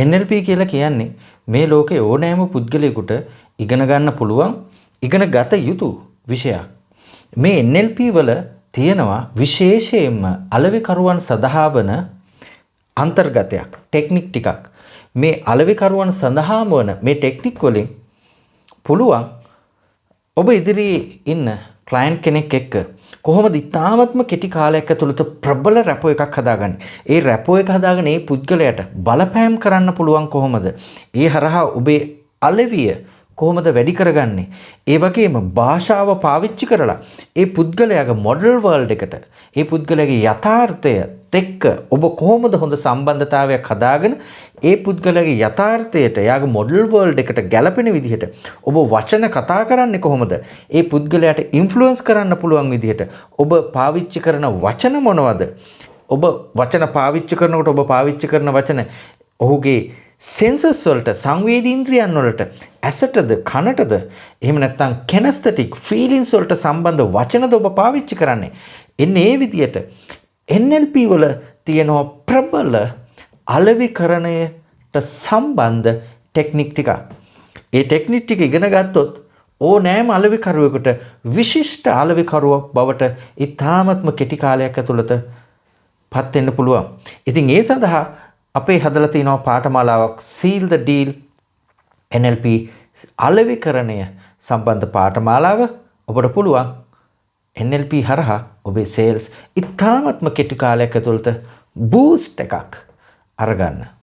NLP කියලා කියන්නේ මේ ලෝකේ ඕනෑම පුද්ගලයෙකුට ඉගෙන ගන්න පුළුවන් ඉගෙන ගත යුතු විෂයක්. මේ NLP වල තියෙනවා විශේෂයෙන්ම අලෙවිකරුවන් සඳහා වන අන්තර්ගතයක් ටෙක්නික් ටිකක්. මේ අලෙවිකරුවන් සඳහාම වන මේ ටෙක්නික් වලින් පුළුවන් ඔබ ඉදිරියේ ඉන්න ක්ලයන්ට් කෙනෙක් එක්ක කොහොමද ඉතාමත්ම කෙටි කාලයක් ඇතුළත ප්‍රබල රැපෝ එකක් හදාගන්නේ? ඒ රැපෝ එක හදාගෙන ඒ පුද්ගලයාට බලපෑම් කරන්න පුළුවන් කොහොමද? ඒ හරහා ඔබේ අලෙවිය කොහොමද වැඩි කරගන්නේ? ඒ වගේම භාෂාව පාවිච්චි කරලා ඒ පුද්ගලයාගේ මොඩල් වර්ල්ඩ් එකට ඒ පුද්ගලයාගේ යථාර්ථය එක්ක ඔබ කොහොමද හොඳ සම්බන්ධතාවයක් හදාගෙන ඒ පුද්ගලයාගේ යථාර්ථයට යාගේ මොඩල් වර්ල්ඩ් එකට ගැලපෙන විදිහට ඔබ වචන කතා කරන්නේ කොහොමද? ඒ පුද්ගලයාට ඉන්ෆ්ලුවන්ස් කරන්න පුළුවන් විදිහට ඔබ පාවිච්චි කරන වචන මොනවද? ඔබ වචන පාවිච්චි කරනකොට ඔබ පාවිච්චි කරන වචන ඔහුගේ සෙන්සස් වලට සංවේදීන්ද්‍රියන් වලට ඇසටද කනටද එහෙම නැත්නම් කෙනස්තටික් ෆීලිංස් වලට සම්බන්ධ වචනද ඔබ පාවිච්චි කරන්නේ? එන්නේ ඒ විදිහට NLP වල තියෙනවා ප්‍රබල අලෙවිකරණයට සම්බන්ධ ටෙක්නික් ටික. ඒ ටෙක්නික් ටික ඉගෙන ගත්තොත් ඕනෑම අලෙවිකරුවෙකුට විශිෂ්ට අලෙවිකරුවක් බවට ඉතාමත්ම කෙටි කාලයක් ඇතුළත පත් වෙන්න පුළුවන්. ඉතින් ඒ සඳහා අපේ හදලා තියෙනවා පාඨමාලාවක් Seal the Deal NLP අලෙවිකරණය සම්බන්ධ පාඨමාලාව. ඔබට පුළුවන් NLP හරහා ඔබේ සේල්ස් ඉතාමත්ම කෙටි කාලයක් ඇතුළත බූස්ට් එකක් අරගන්න.